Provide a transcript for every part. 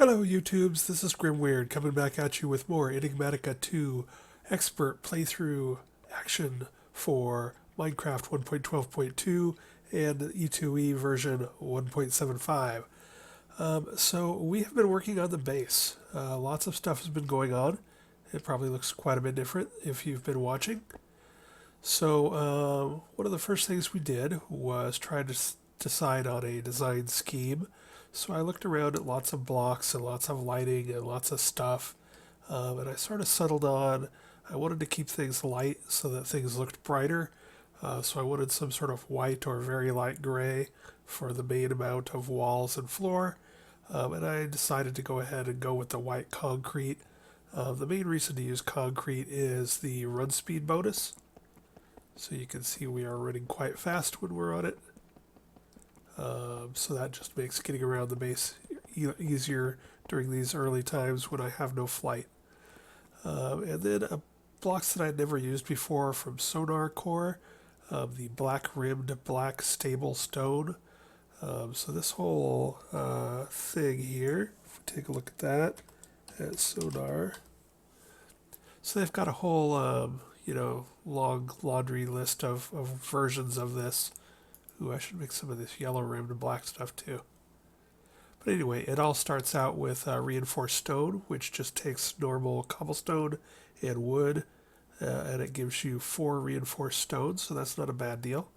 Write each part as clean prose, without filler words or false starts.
Hello YouTubes, this is Grimweird coming back at you with more Enigmatica 2 expert playthrough action for Minecraft 1.12.2 and E2E version 1.75. So we have been working on the base. Lots of stuff has been going on. It probably looks quite a bit different if you've been watching. So one of the first things we did was try to decide on a design scheme. So I looked around at lots of blocks and lots of lighting and lots of stuff, and I sort of settled on I wanted to keep things light so that things looked brighter. So I wanted some sort of white or very light gray for the main amount of walls and floor, and I decided to go ahead and go with the white concrete. The main reason to use concrete is the run speed bonus. So you can see we are running quite fast when we're on it. So that just makes getting around the base easier during these early times when I have no flight. And then blocks that I'd never used before from Sonar Core, the black rimmed black stable stone. So this whole thing here, if we take a look at that, at Sonar. So they've got a whole, long laundry list of versions of this. Ooh, I should make some of this yellow rimmed black stuff too. But anyway, it all starts out with reinforced stone, which just takes normal cobblestone and wood, and it gives you 4 reinforced stones, so that's not a bad deal.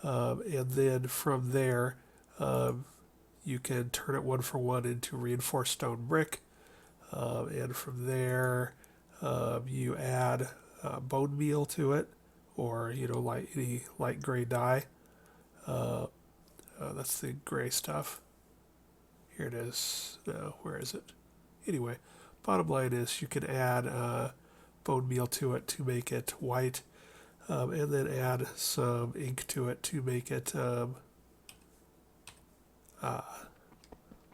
And then from there, you can turn it 1 for 1 into reinforced stone brick. And from there, you add bone meal to it, or any light gray dye. That's the gray stuff. Here it is. No, where is it? Anyway, bottom line is you can add bone meal to it to make it white, and then add some ink to it to make it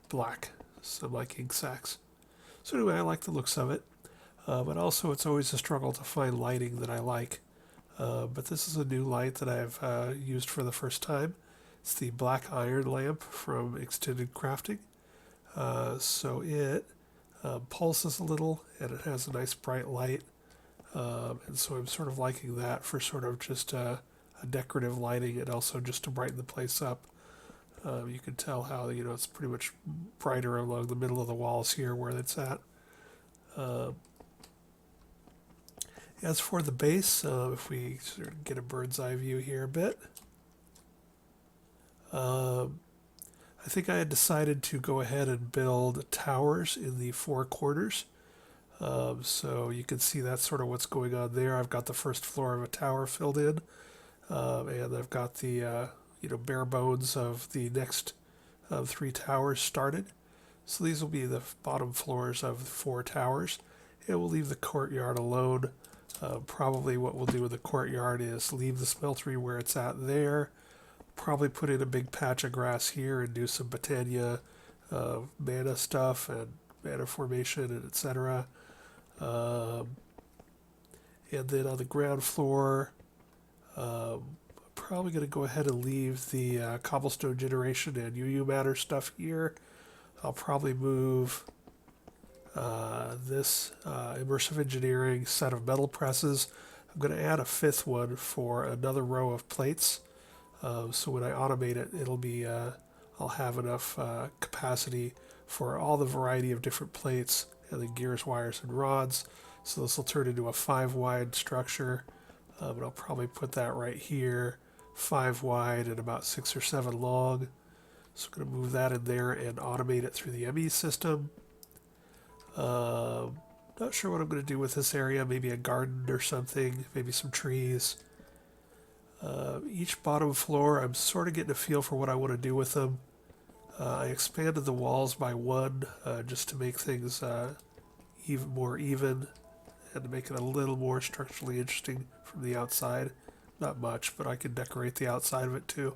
black, some like ink sacs. So anyway, I like the looks of it, but also it's always a struggle to find lighting that I like. But this is a new light that I've used for the first time. It's the black iron lamp from Extended Crafting. So it pulses a little and it has a nice bright light. And so I'm sort of liking that for sort of just a decorative lighting and also just to brighten the place up. You can tell how, it's pretty much brighter along the middle of the walls here where it's at. As for the base, if we sort of get a bird's eye view here a bit, I think I had decided to go ahead and build towers in the 4 corners. So you can see that's sort of what's going on there. I've got the first floor of a tower filled in, and I've got the bare bones of the next 3 towers started. So these will be the bottom floors of the 4 towers, and we'll leave the courtyard alone. Probably what we'll do in the courtyard is leave the smeltery where it's at there. Probably put in a big patch of grass here and do some Botania mana stuff and mana formation and etc. And then on the ground floor, probably going to go ahead and leave the cobblestone generation and UU matter stuff here. I'll probably move this immersive engineering set of metal presses. I'm going to add a 5th one for another row of plates. So when I automate it, it'll be I'll have enough capacity for all the variety of different plates and the gears, wires, and rods. So this will turn into a 5 wide structure. And I'll probably put that right here, 5 wide and about 6 or 7 long. So I'm going to move that in there and automate it through the ME system. Not sure what I'm going to do with this area. Maybe a garden or something. Maybe some trees. Each bottom floor, I'm sort of getting a feel for what I want to do with them. I expanded the walls by 1 just to make things even more even and to make it a little more structurally interesting from the outside. Not much, but I can decorate the outside of it too.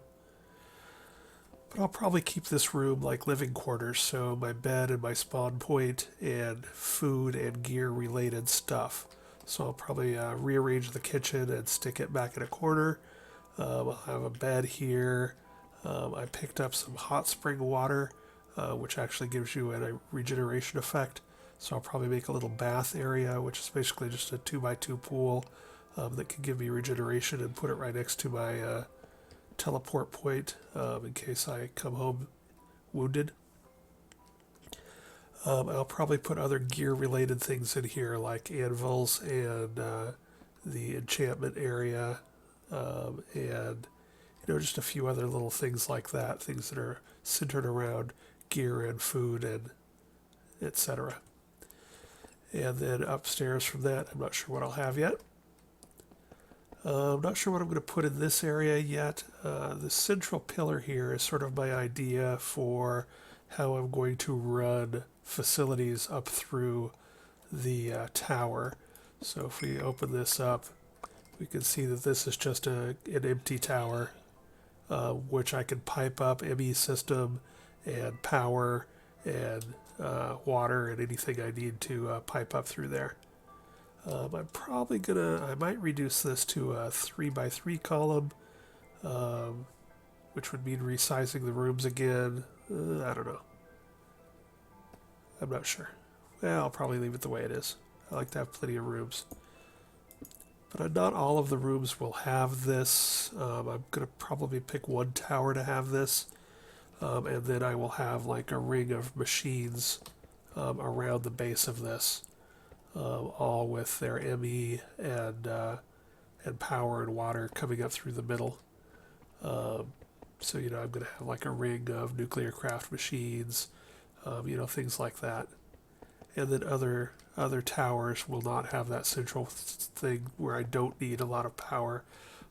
But I'll probably keep this room like living quarters, so my bed and my spawn point and food and gear related stuff. So I'll probably rearrange the kitchen and stick it back in a corner. I'll have a bed here. I picked up some hot spring water which actually gives you a regeneration effect. So I'll probably make a little bath area, which is basically just a 2x2 pool that can give me regeneration, and put it right next to my teleport point in case I come home wounded. I'll probably put other gear related things in here like anvils and the enchantment area, and just a few other little things like that, things that are centered around gear and food and etc. And then upstairs from that, I'm not sure what I'll have yet. I'm not sure what I'm going to put in this area yet. The central pillar here is sort of my idea for how I'm going to run facilities up through the tower. So if we open this up, we can see that this is just an empty tower, which I can pipe up ME system and power and water and anything I need to pipe up through there. I'm probably I might reduce this to a 3x3 column, which would mean resizing the rooms again. I don't know. I'm not sure. Well, I'll probably leave it the way it is. I like to have plenty of rooms. But not all of the rooms will have this. I'm going to probably pick one tower to have this. And then I will have like a ring of machines around the base of this. All with their ME and power and water coming up through the middle. So, I'm going to have like a ring of nuclear craft machines, things like that. And then other towers will not have that central thing where I don't need a lot of power.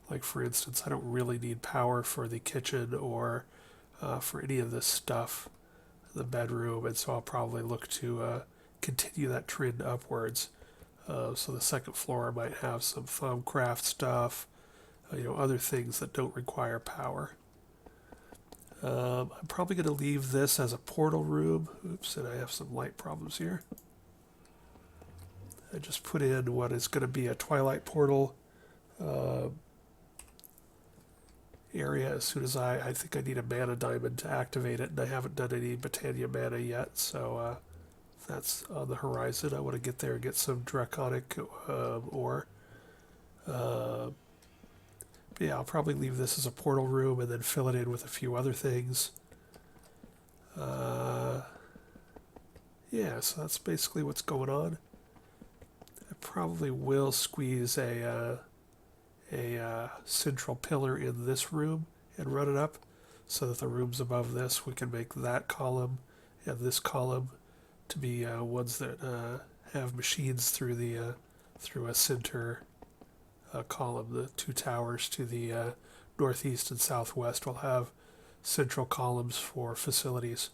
Like, for instance, I don't really need power for the kitchen or for any of this stuff, the bedroom, and so I'll probably look to continue that trend upwards. So the second floor might have some Thumbcraft stuff, other things that don't require power. I'm probably going to leave this as a portal room. Oops, and I have some light problems here. I just put in what is going to be a Twilight portal area as soon as I think I need a mana diamond to activate it, and I haven't done any Britannia mana yet, so that's on the horizon. I want to get there and get some draconic ore. Yeah, I'll probably leave this as a portal room and then fill it in with a few other things. Yeah, so that's basically what's going on. I probably will squeeze a central pillar in this room and run it up so that the rooms above this, we can make that column and this column to be ones that have machines through a center column. The two towers to the northeast and southwest will have central columns for facilities.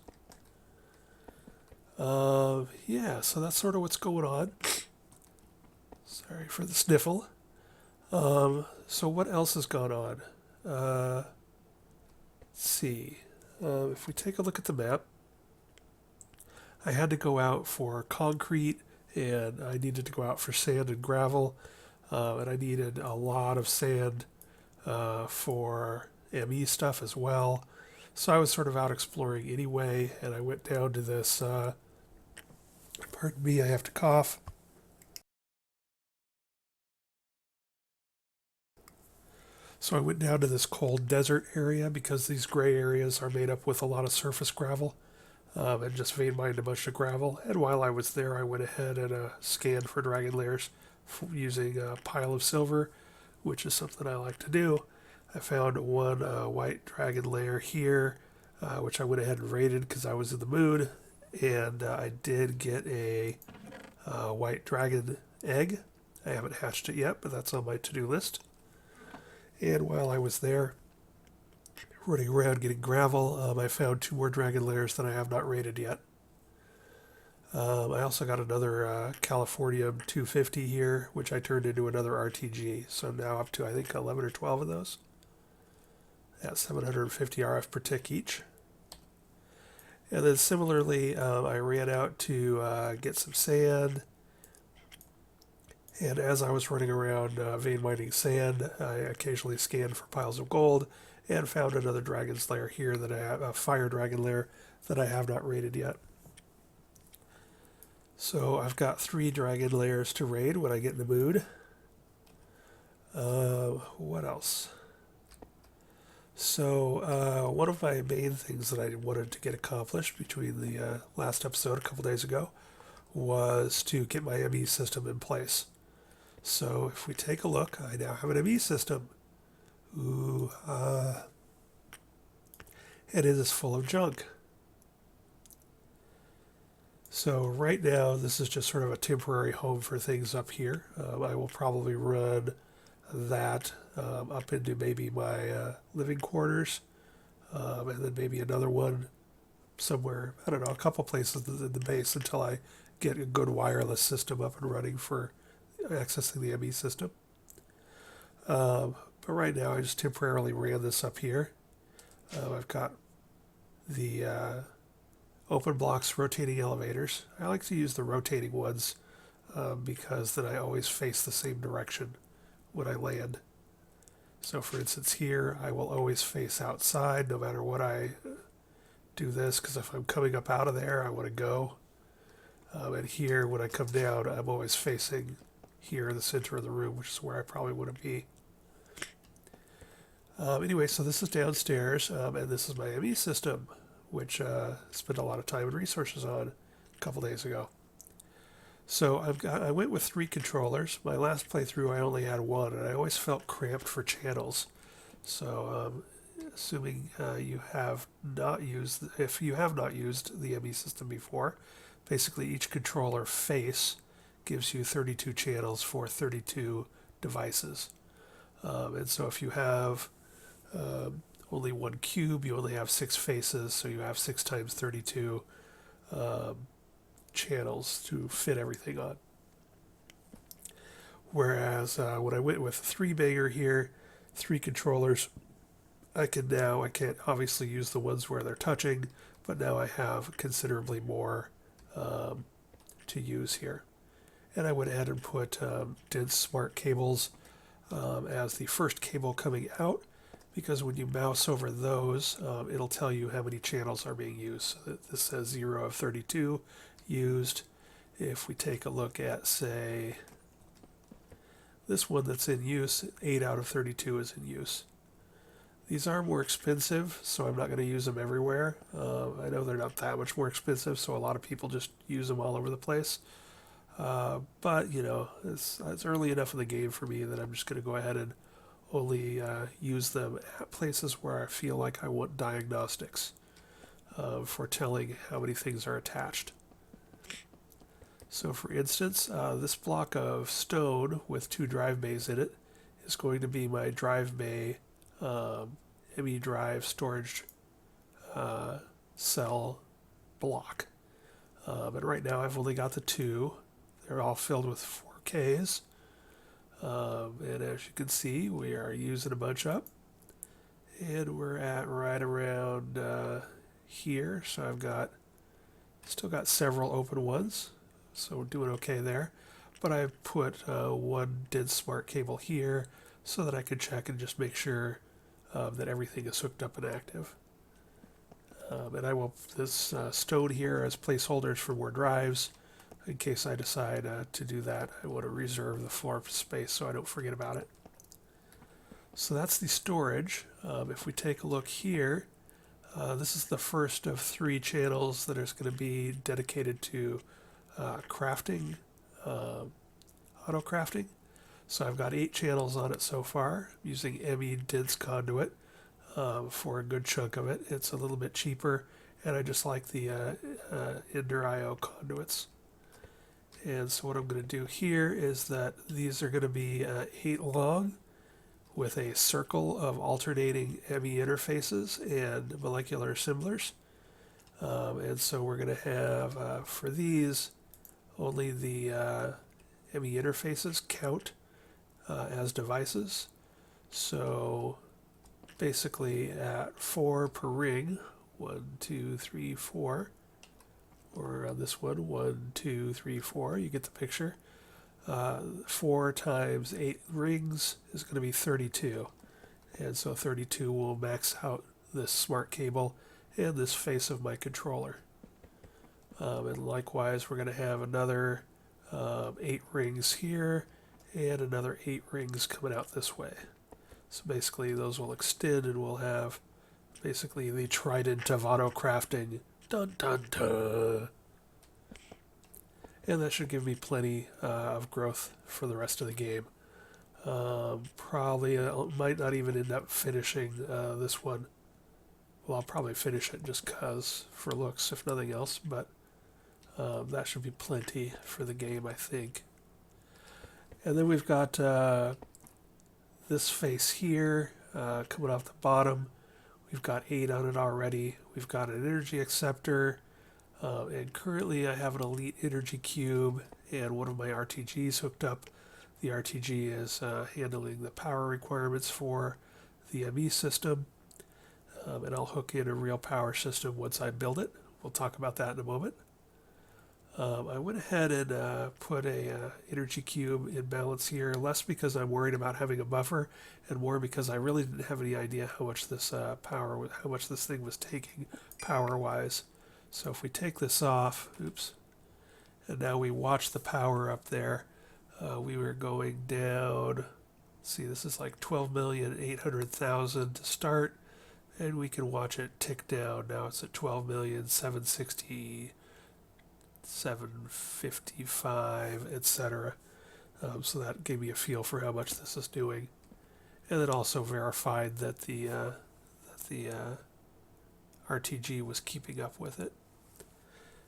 Yeah, so that's sort of what's going on. Sorry for the sniffle. So what else has gone on? Let's see. If we take a look at the map, I had to go out for concrete, and I needed to go out for sand and gravel, and I needed a lot of sand for ME stuff as well. So I was sort of out exploring anyway, and I went down to this, pardon me, I have to cough. So I went down to this cold desert area because these gray areas are made up with a lot of surface gravel. And just vein mined a bunch of gravel. And while I was there, I went ahead and scanned for dragon layers using a pile of silver, which is something I like to do. I found one white dragon layer here, which I went ahead and raided because I was in the mood. And I did get a white dragon egg. I haven't hatched it yet, but that's on my to-do list. And while I was there, running around getting gravel, I found 2 more dragon layers that I have not raided yet. I also got another Californium 250 here, which I turned into another RTG. So now up to, I think, 11 or 12 of those. At 750 RF per tick each. And then similarly, I ran out to get some sand. And as I was running around vein mining sand, I occasionally scanned for piles of gold and found another dragon's lair here that I have, a fire dragon lair that I have not raided yet. So I've got 3 dragon layers to raid when I get in the mood. What else? So one of my main things that I wanted to get accomplished between the last episode a couple days ago was to get my ME system in place. So if we take a look, I now have an ME system. Ooh, and it is full of junk. So right now, this is just sort of a temporary home for things up here. I will probably run that up into maybe my living quarters, and then maybe another one somewhere, I don't know, a couple places in the base until I get a good wireless system up and running for accessing the ME system. But right now, I just temporarily ran this up here. I've got the open blocks rotating elevators. I like to use the rotating ones because then I always face the same direction when I land. So for instance here, I will always face outside no matter what I do this, because if I'm coming up out of there, I want to go. And here, when I come down, I'm always facing here in the center of the room, which is where I probably want to be. Anyway, so this is downstairs, and this is my ME system, which I spent a lot of time and resources on a couple days ago. So I went with 3 controllers. My last playthrough I only had 1, and I always felt cramped for channels. So assuming you have not used, if you have not used the ME system before, basically each controller face gives you 32 channels for 32 devices. And so if you have only 1 cube, you only have 6 faces, so you have 6 times 32 channels to fit everything on. Whereas when I went with a 3-bagger here, 3 controllers, I can't obviously use the ones where they're touching, but now I have considerably more to use here. And I went ahead and put dense smart cables as the first cable coming out, because when you mouse over those, it'll tell you how many channels are being used. So this says 0 of 32 used. If we take a look at, say, this one that's in use, 8 out of 32 is in use. These are more expensive, so I'm not going to use them everywhere. I know they're not that much more expensive, so a lot of people just use them all over the place. But, you know, it's early enough in the game for me that I'm just going to go ahead and only use them at places where I feel like I want diagnostics for telling how many things are attached. So for instance, this block of stone with 2 drive bays in it is going to be my drive bay ME drive storage cell block. But right now I've only got the 2. They're all filled with 4Ks. And as you can see, we are using a bunch up. And we're at right around here. So I've still got several open ones. So we're doing okay there. But I've put 1 dense smart cable here so that I can check and just make sure that everything is hooked up and active. And I will put this stone here as placeholders for more drives. In case I decide to do that, I want to reserve the floor space so I don't forget about it. So that's the storage. If we take a look here, this is the first of 3 channels that is going to be dedicated to crafting, auto-crafting. So I've got 8 channels on it so far, using ME dense conduit for a good chunk of it. It's a little bit cheaper, and I just like the Ender IO conduits. And so what I'm going to do here is that these are going to be 8 long with a circle of alternating ME interfaces and molecular assemblers. And so we're going to have, for these, only the ME interfaces count as devices. So basically at 4 per ring, 1, 2, 3, 4, or on this one, 1, 2, 3, 4, you get the picture. 4 times 8 rings is going to be 32. And so 32 will max out this smart cable, and this face of my controller. And likewise, we're going to have another 8 rings here and another 8 rings coming out this way. So basically those will extend and we'll have basically the trident of autocrafting. Dun dun dun. And that should give me plenty of growth for the rest of the game. Probably might not even end up finishing this one. Well, I'll probably finish it just cause for looks, if nothing else, but that should be plenty for the game, I think. And then we've got this face here coming off the bottom. We've got 8 on it already. We've got an energy acceptor, and currently I have an elite energy cube and one of my RTGs hooked up. The RTG is handling the power requirements for the ME system, and I'll hook in a real power system once I build it. We'll talk about that in a moment. I went ahead and put a energy cube in balance here, less because I'm worried about having a buffer, and more because I really didn't have any idea how much this how much this thing was taking power-wise. So if we take this off, oops, and now we watch the power up there, we were going down. See, this is like 12,800,000 to start, and we can watch it tick down. Now it's at 12,760,000. 755, etc. So that gave me a feel for how much this is doing, and then also verified that the RTG was keeping up with it.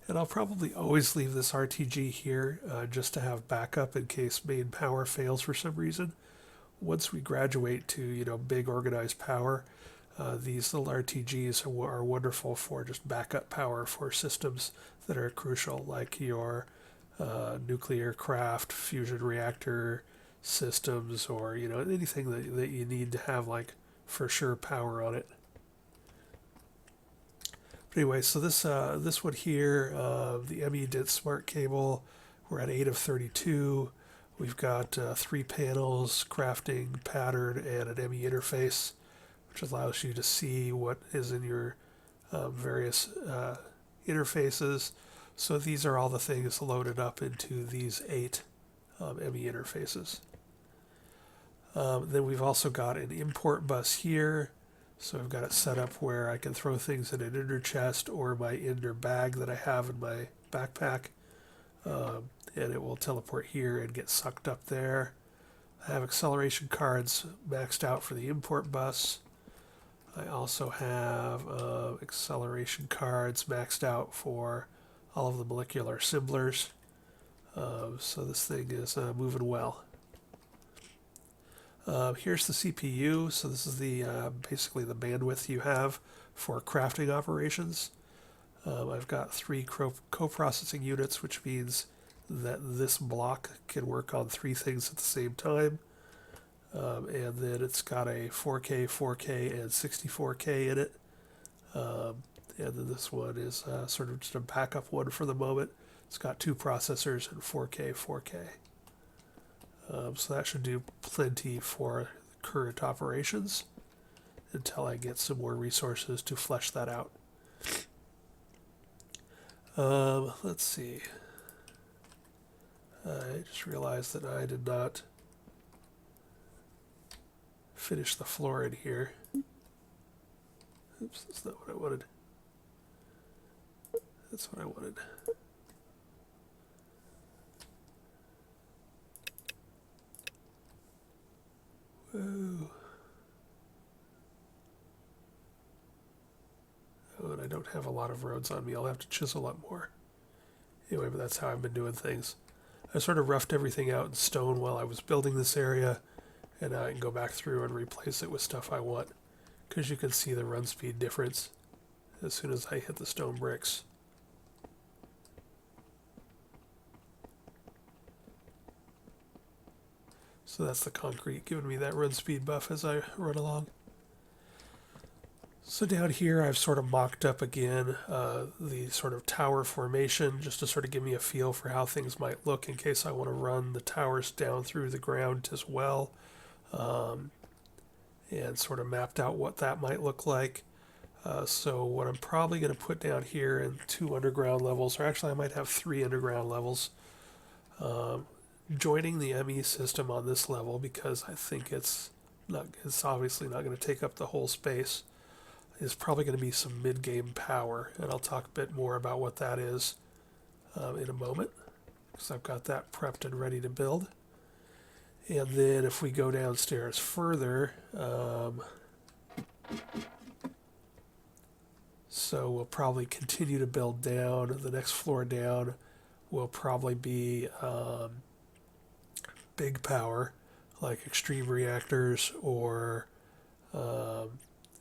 And I'll probably always leave this RTG here just to have backup in case main power fails for some reason. Once we graduate to big organized power, these little RTGs are wonderful for just backup power for systems that are crucial, like your nuclear craft, fusion reactor systems, or anything that you need to have like for sure power on it. But anyway, so this one here, the ME DIT smart cable, we're at 8 of 32. We've got 3 panels, crafting, pattern, and an ME interface, which allows you to see what is in your various interfaces. So these are all the things loaded up into these 8 ME interfaces. Then we've also got an import bus here. So I've got it set up where I can throw things in an inner chest or my inner bag that I have in my backpack. And it will teleport here and get sucked up there. I have acceleration cards maxed out for the import bus. I also have acceleration cards maxed out for all of the molecular assemblers. So this thing is moving well. Here's the CPU. So this is the basically the bandwidth you have for crafting operations. I've got 3 co-processing units, which means that this block can work on 3 things at the same time. And then it's got a 4K, 4K, and 64K in it. And then this one is sort of just a backup one for the moment. It's got 2 processors and 4K, 4K. So that should do plenty for current operations until I get some more resources to flesh that out. Let's see. I just realized that I did not finish the floor in here. Oops, that's not what I wanted. That's what I wanted. Whoa. Oh, and I don't have a lot of roads on me. I'll have to chisel a lot more. Anyway, but that's how I've been doing things. I sort of roughed everything out in stone while I was building this area, and I can go back through and replace it with stuff I want, because you can see the run speed difference as soon as I hit the stone bricks. So that's the concrete giving me that run speed buff as I run along. So down here I've sort of mocked up again the sort of tower formation, just to sort of give me a feel for how things might look in case I want to run the towers down through the ground as well, and sort of mapped out what that might look like. So what I'm probably going to put down here in 2 underground levels, or actually I might have 3 underground levels, joining the ME system on this level because I think it's obviously not going to take up the whole space, is probably going to be some mid-game power, and I'll talk a bit more about what that is in a moment, because I've got that prepped and ready to build. And then if we go downstairs further, so we'll probably continue to build down. The next floor down will probably be big power, like extreme reactors or a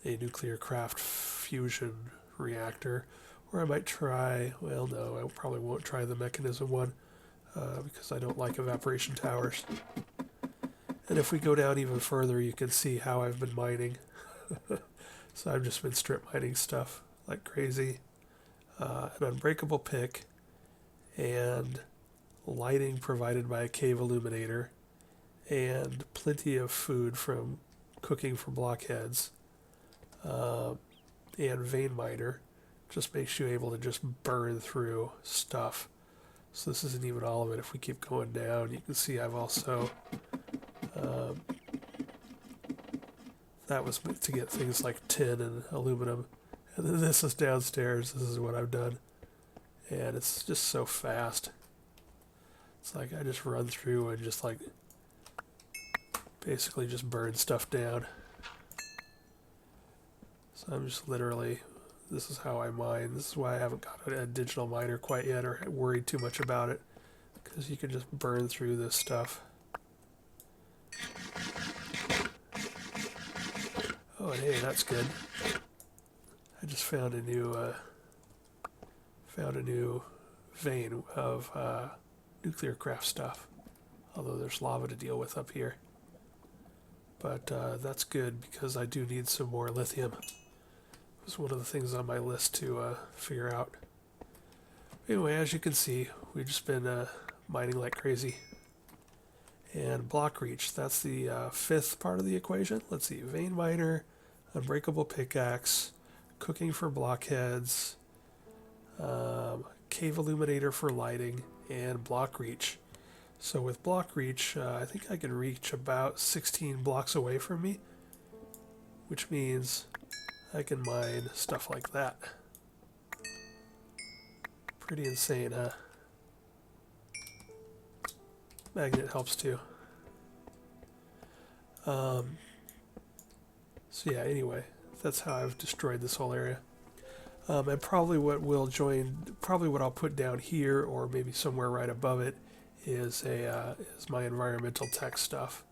nuclear craft fusion reactor. Or I might try, well, no, I probably won't try the mechanism one because I don't like evaporation towers. And if we go down even further, you can see how I've been mining. So I've just been strip mining stuff like crazy. An unbreakable pick and lighting provided by a cave illuminator and plenty of food from cooking for blockheads and vein miner just makes you able to just burn through stuff. So this isn't even all of it. If we keep going down, you can see I've also that was to get things like tin and aluminum. And then this is downstairs. This is what I've done. And it's just so fast. It's like I just run through and just like basically just burn stuff down. So I'm just literally, this is how I mine. This is why I haven't got a digital miner quite yet or worried too much about it. Because you can just burn through this stuff. Oh, and hey, that's good. I just found a new vein of nuclear craft stuff. Although there's lava to deal with up here. But that's good because I do need some more lithium. It was one of the things on my list to figure out. Anyway, as you can see, we've just been mining like crazy. And block reach, that's the fifth part of the equation. Let's see, vein miner, unbreakable pickaxe, cooking for blockheads, cave illuminator for lighting, and block reach. So with block reach, I think I can reach about 16 blocks away from me, which means I can mine stuff like that. Pretty insane, huh? Magnet helps too. So yeah, anyway, that's how I've destroyed this whole area. And probably what I'll put down here, or maybe somewhere right above it, is my environmental tech stuff.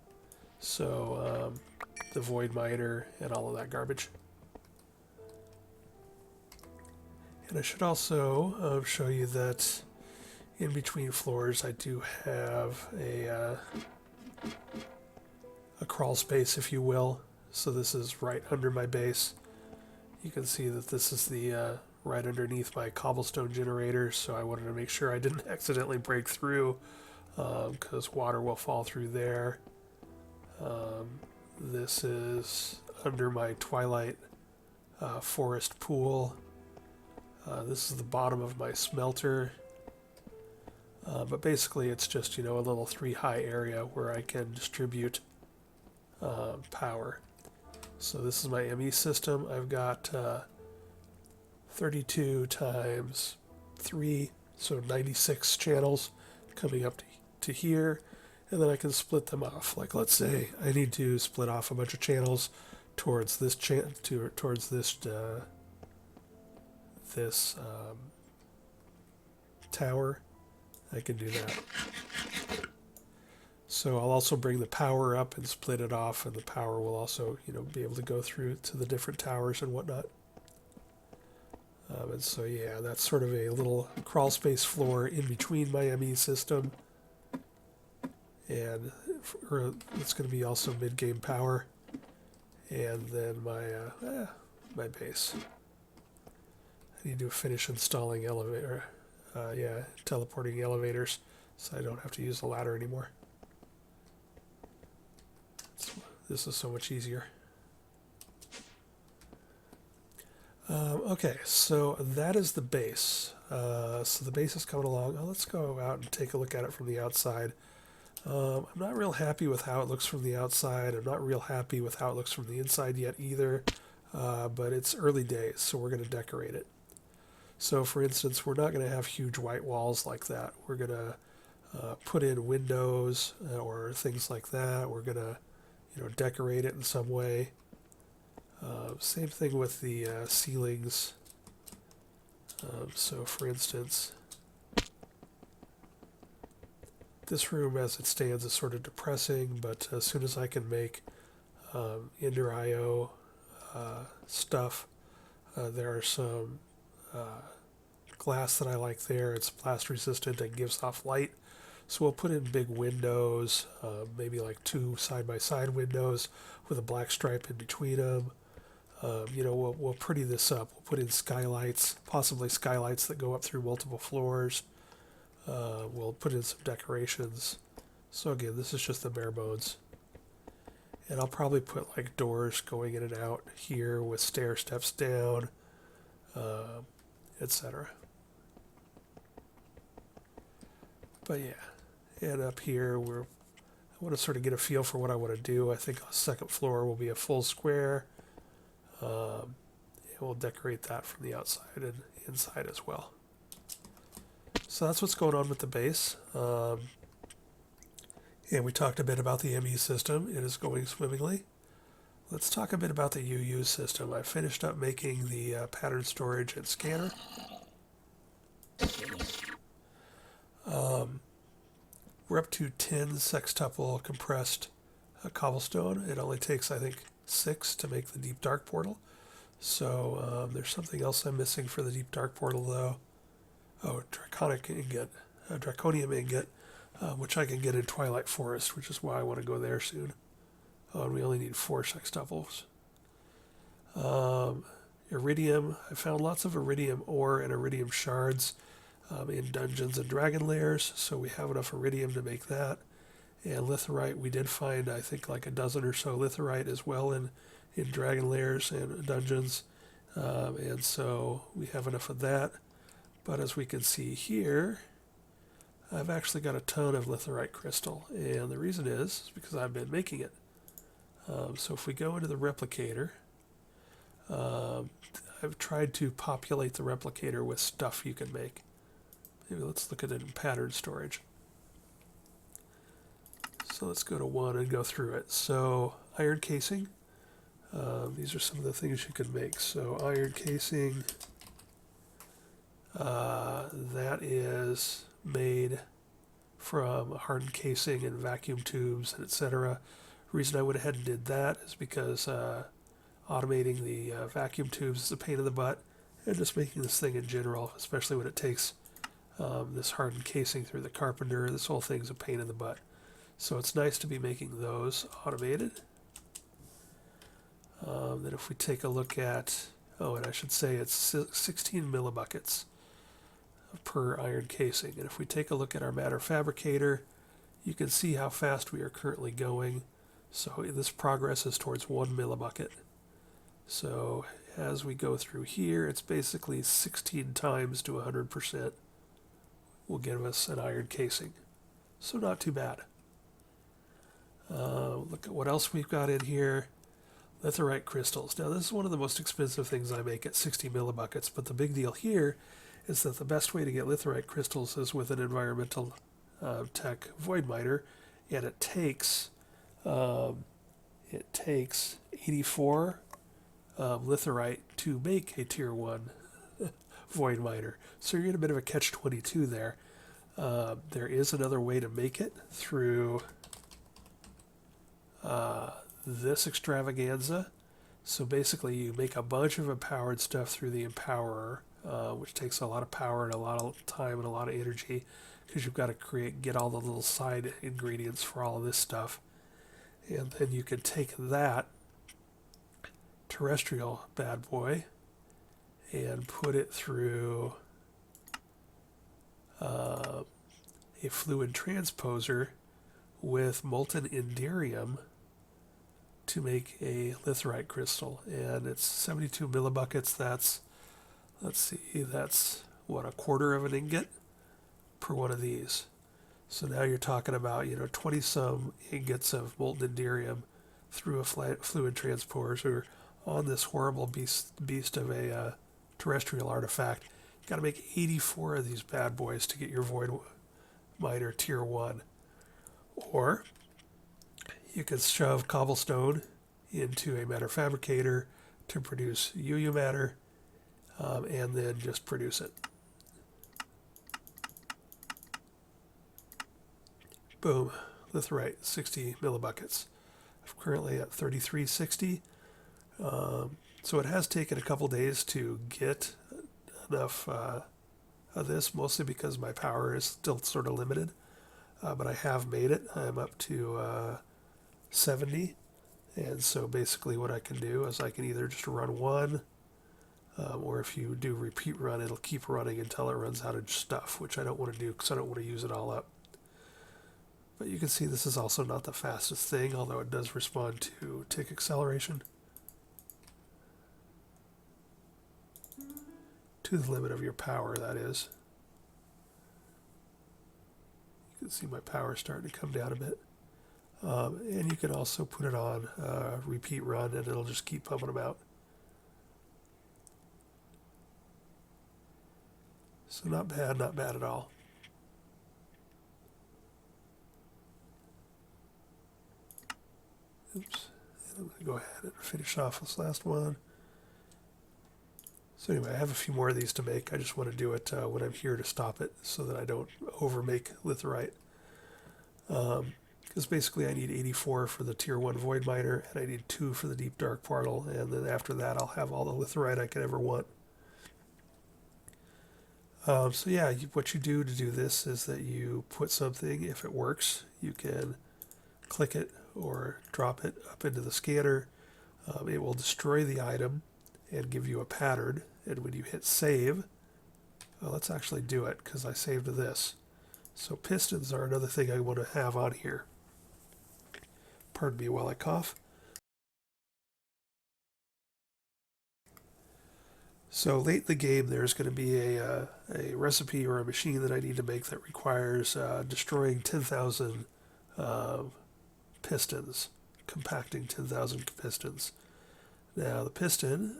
So the void miner and all of that garbage. And I should also show you that in between floors I do have a crawl space, if you will. So this is right under my base. You can see that this is the right underneath my cobblestone generator, so I wanted to make sure I didn't accidentally break through because water will fall through there. This is under my twilight forest pool. This is the bottom of my smelter. But basically it's just, a little 3-high area where I can distribute power. So this is my ME system. I've got 32 times 3, so 96 channels coming up to here, and then I can split them off. Like, let's say I need to split off a bunch of channels towards this tower. I can do that. So I'll also bring the power up and split it off, and the power will also, be able to go through to the different towers and whatnot. And so yeah, that's sort of a little crawl space floor in between my ME system, and it's going to be also mid-game power, and then my base. I need to finish installing teleporting elevators, so I don't have to use the ladder anymore. This is so much easier. Okay, so that is the base. So the base is coming along. Let's go out and take a look at it from the outside. I'm not real happy with how it looks from the outside. I'm not real happy with how it looks from the inside yet either. But it's early days, so we're going to decorate it. So for instance, we're not going to have huge white walls like that. We're going to put in windows or things like that. We're going to, decorate it in some way. Same thing with the ceilings. So for instance, this room as it stands is sort of depressing, but as soon as I can make Ender IO stuff, there are some glass that I like there. It's blast resistant and gives off light. So we'll put in big windows, maybe like 2 side-by-side windows with a black stripe in between them. We'll pretty this up. We'll put in skylights, possibly skylights that go up through multiple floors. We'll put in some decorations. So again, this is just the bare bones. And I'll probably put like doors going in and out here with stair steps down, etc. But yeah, and up here I want to sort of get a feel for what I want to do. I think the second floor will be a full square. And we'll decorate that from the outside and inside as well. So that's what's going on with the base. And we talked a bit about the ME system. It is going swimmingly. Let's talk a bit about the UU system. I finished up making the pattern storage and scanner. We're up to 10 sextuple compressed cobblestone. It only takes, I think, 6 to make the deep dark portal. So there's something else I'm missing for the deep dark portal though. Oh, draconium ingot, which I can get in Twilight Forest, which is why I want to go there soon. Oh, and we only need 4 sextuples. Iridium, I found lots of iridium ore and iridium shards in dungeons and dragon lairs, so we have enough iridium to make that. And litherite, we did find, I think, like a dozen or so litherite as well in dragon lairs and dungeons. And so we have enough of that. But as we can see here, I've actually got a ton of litherite crystal. And the reason is because I've been making it. So if we go into the replicator, I've tried to populate the replicator with stuff you can make. Maybe let's look at it in pattern storage. So let's go to 1 and go through it. So iron casing. These are some of the things you can make. So iron casing, that is made from hardened casing and vacuum tubes, and etc. The reason I went ahead and did that is because automating the vacuum tubes is a pain in the butt, and just making this thing in general, especially when it takes this hardened casing through the carpenter, this whole thing's a pain in the butt. So it's nice to be making those automated. Then if we take a look at, and I should say it's 16 millibuckets per iron casing. And if we take a look at our matter fabricator, you can see how fast we are currently going. So this progress is towards 1 millibucket. So as we go through here, it's basically 16 times to 100% will give us an iron casing. So not too bad. Look at what else we've got in here. Litherite crystals. Now this is one of the most expensive things I make at 60 millibuckets, but the big deal here is that the best way to get litherite crystals is with an environmental tech void miner, and it takes 84 litherite to make a tier 1 void miner. So you're in a bit of a catch-22 there. There is another way to make it through this extravaganza. So basically you make a bunch of empowered stuff through the empowerer, which takes a lot of power and a lot of time and a lot of energy, because you've got to get all the little side ingredients for all of this stuff. And then you can take that terrestrial bad boy and put it through a fluid transposer with molten enderium to make a litherite crystal, and it's 72 millibuckets. That's, let's see, that's what, a quarter of an ingot per one of these. So now you're talking about 20 some ingots of molten inderium through a fluid transporter on this horrible beast of a terrestrial artifact. You got to make 84 of these bad boys to get your void miner tier 1. Or you can shove cobblestone into a matter fabricator to produce UU matter, and then just produce it. Boom, litherite, 60 millibuckets. I'm currently at 3360. So it has taken a couple days to get enough of this, mostly because my power is still sort of limited. But I have made it. I'm up to 70. And so basically what I can do is I can either just run one, or if you do repeat run, it'll keep running until it runs out of stuff, which I don't want to do because I don't want to use it all up. But you can see this is also not the fastest thing, although it does respond to tick acceleration. To the limit of your power, that is. You can see my power starting to come down a bit. And you can also put it on repeat run, and it'll just keep pumping them out. So not bad at all. Oops. And I'm going to go ahead and finish off this last one. So anyway, I have a few more of these to make. I just want to do it when I'm here to stop it so that I don't overmake litherite. Because basically I need 84 for the tier 1 void miner, and I need 2 for the deep dark portal, and then after that I'll have all the litherite I could ever want. So yeah, what you do to do this is that you put something, if it works, you can click it or drop it up into the scanner. It will destroy the item and give you a pattern, and when you hit save, let's actually do it because I saved this. So pistons are another thing I want to have on here. Pardon me while I cough. So late in the game, there's going to be a recipe or a machine that I need to make that requires destroying 10,000 pistons, compacting 10,000 pistons. Now the piston,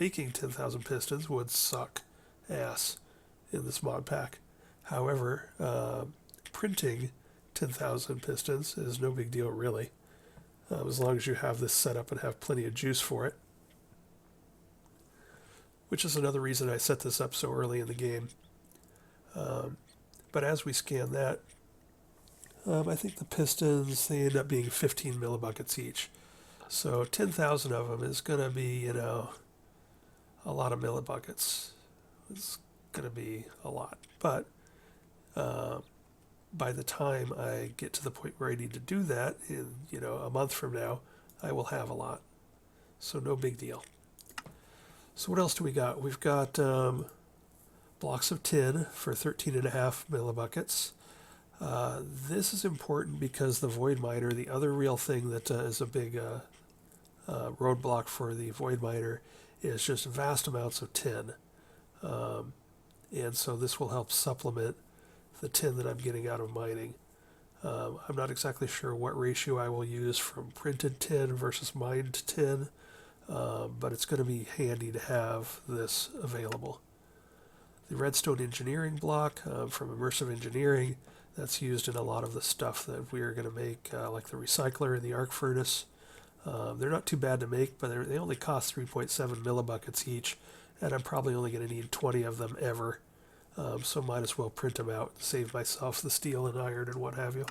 making 10,000 pistons would suck ass in this mod pack. However, printing 10,000 pistons is no big deal really, as long as you have this set up and have plenty of juice for it. Which is another reason I set this up so early in the game. But as we scan that, I think the pistons, they end up being 15 millibuckets each. So 10,000 of them is going to be, a lot of millibuckets. It's going to be a lot. But by the time I get to the point where I need to do that, in, a month from now, I will have a lot. So no big deal. So what else do we got? We've got blocks of tin for 13.5 millibuckets. This is important because the void miner, the other real thing that is a big roadblock for the void miner, is just vast amounts of tin. And so this will help supplement the tin that I'm getting out of mining. I'm not exactly sure what ratio I will use from printed tin versus mined tin. But it's going to be handy to have this available. The redstone engineering block from immersive engineering, that's used in a lot of the stuff that we are going to make, like the recycler and the arc furnace. They're not too bad to make, but they only cost 3.7 millibuckets each, and I'm probably only going to need 20 of them ever. So might as well print them out, save myself the steel and iron and what have you.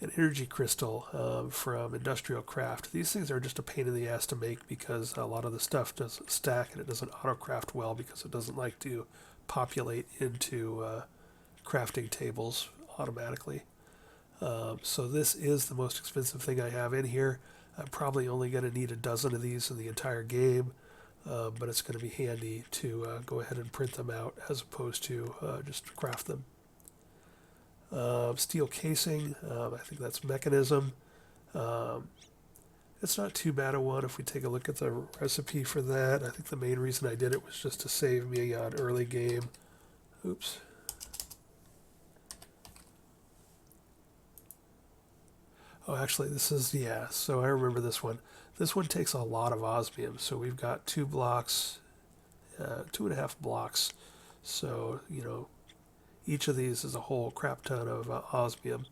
An energy crystal from industrial craft. These things are just a pain in the ass to make because a lot of the stuff doesn't stack and it doesn't autocraft well because it doesn't like to populate into crafting tables automatically. So this is the most expensive thing I have in here. I'm probably only going to need a dozen of these in the entire game, but it's going to be handy to go ahead and print them out as opposed to just craft them. Steel casing, I think that's mechanism. It's not too bad a one if we take a look at the recipe for that. I think the main reason I did it was just to save me on early game. Oops. Oh, actually, this is, yeah, so I remember this one. This one takes a lot of osmium. So we've got 2.5 blocks. So, each of these is a whole crap ton of osmium.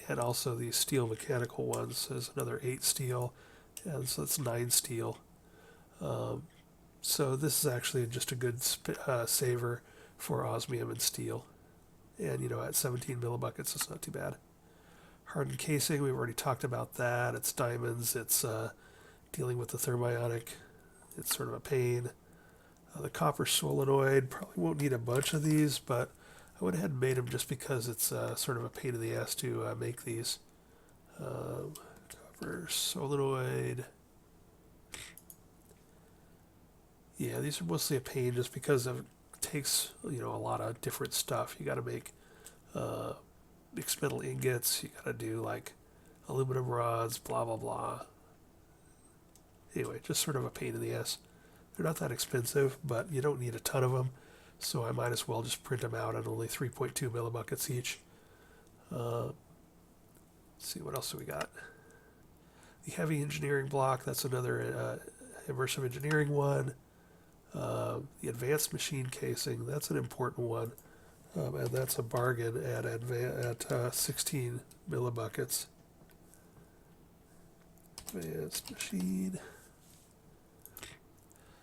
And also these steel mechanical ones is another 8 steel. And so it's 9 steel. So this is actually just a good saver for osmium and steel. And, at 17 millibuckets, it's not too bad. Hardened casing, we've already talked about that. It's diamonds. It's dealing with the thermionic. It's sort of a pain. The copper solenoid, probably won't need a bunch of these, but I went ahead and made them just because it's sort of a pain in the ass to make these. Copper solenoid. Yeah, these are mostly a pain just because it takes, a lot of different stuff. You got to make mixed metal ingots. You got to do like aluminum rods, blah, blah, blah. Anyway, just sort of a pain in the ass. They're not that expensive, but you don't need a ton of them. So I might as well just print them out at only 3.2 millibuckets each. Let's see, what else do we got? The heavy engineering block, that's another immersive engineering one. The advanced machine casing, that's an important one. And that's a bargain at 16 millibuckets. Advanced machine.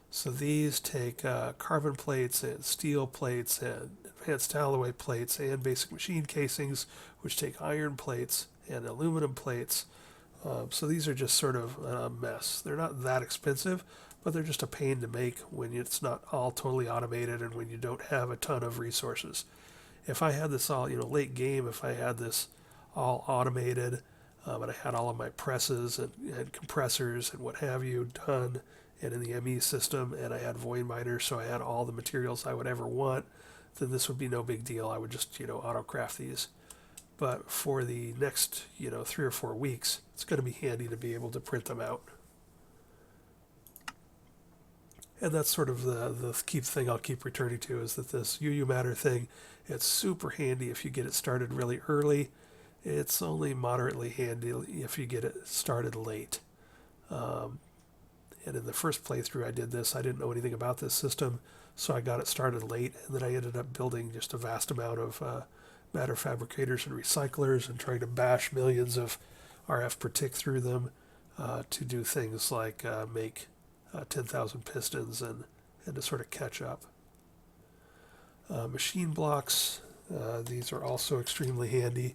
So these take carbon plates and steel plates and advanced alloy plates and basic machine casings, which take iron plates and aluminum plates. So these are just sort of a mess. They're not that expensive, but they're just a pain to make when it's not all totally automated and when you don't have a ton of resources. If I had this all, late game, if I had this all automated and I had all of my presses and compressors and what have you done, and in the ME system, and I had void miners, so I had all the materials I would ever want, then this would be no big deal. I would just, autocraft these. But for the next, 3 or 4 weeks, it's going to be handy to be able to print them out. And that's sort of the key thing I'll keep returning to, is that this UU matter thing, it's super handy if you get it started really early. It's only moderately handy if you get it started late. And in the first playthrough I did this, I didn't know anything about this system, so I got it started late, and then I ended up building just a vast amount of matter fabricators and recyclers and trying to bash millions of RF per tick through them to do things like make 10,000 pistons and to sort of catch up. Machine blocks, these are also extremely handy.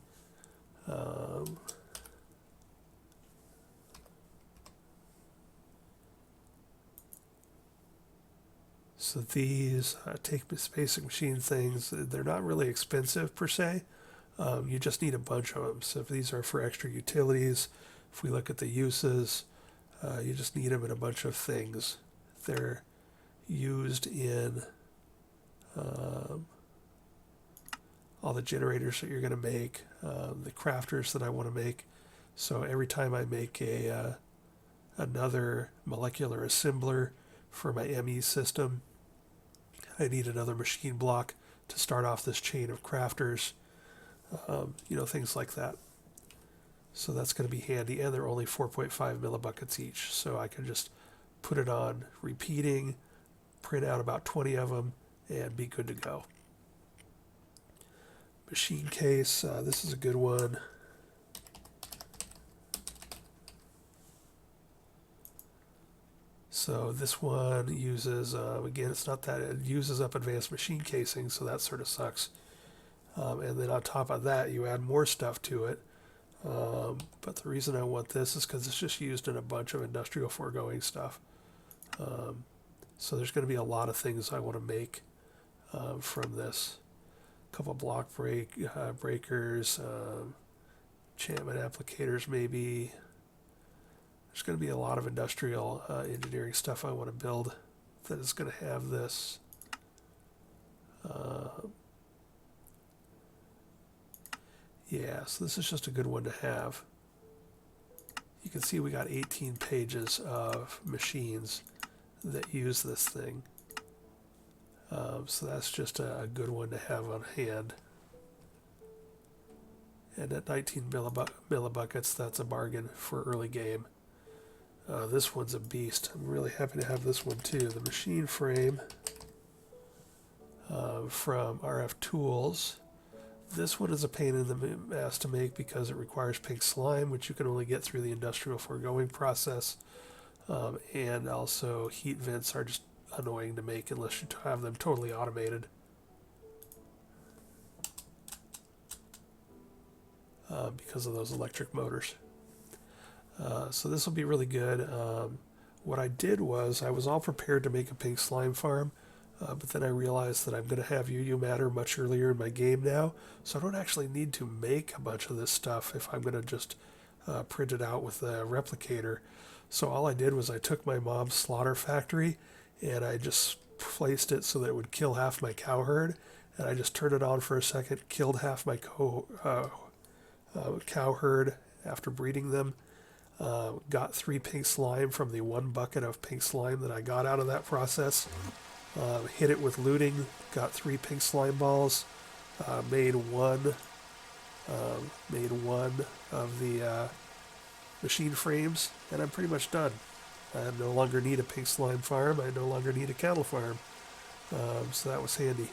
So these take this basic machine things. They're not really expensive per se. You just need a bunch of them. So if these are for extra utilities, if we look at the uses, you just need them in a bunch of things. They're used in all the generators that you're going to make, the crafters that I want to make. So every time I make another molecular assembler for my ME system, I need another machine block to start off this chain of crafters, things like that. So that's going to be handy, and they're only 4.5 millibuckets each, so I can just put it on repeating, print out about 20 of them, and be good to go. Machine case, this is a good one. So this one uses, again, it's not that, it uses up advanced machine casing, so that sort of sucks. And then on top of that, you add more stuff to it. But the reason I want this is because it's just used in a bunch of industrial foregoing stuff. So there's going to be a lot of things I want to make from this. A couple block breakers, enchantment applicators maybe. There's going to be a lot of industrial engineering stuff I want to build that is going to have this. Yeah, so this is just a good one to have. You you can see we got 18 pages of machines that use this thing. So that's just a good one to have on hand. And at 19 millibuckets, that's a bargain for early game. This one's a beast. I'm really happy to have this one too. The machine frame from RF Tools. This one is a pain in the ass to make because it requires pink slime, which you can only get through the industrial foregoing process. And also heat vents are just annoying to make unless you have them totally automated. Because of those electric motors. So this will be really good. What I did was I was all prepared to make a pink slime farm, but then I realized that I'm going to have UU matter much earlier in my game now, so I don't actually need to make a bunch of this stuff if I'm going to just print it out with the replicator. So all I did was I took my mom's slaughter factory and I just placed it so that it would kill half my cow herd, and I just turned it on for a second, killed half my cow herd after breeding them. Got 3 pink slime from the 1 bucket of pink slime that I got out of that process. Hit it with looting, got 3 pink slime balls, made one of the machine frames, and I'm pretty much done. I no longer need a pink slime farm. I no longer need a cattle farm. So that was handy.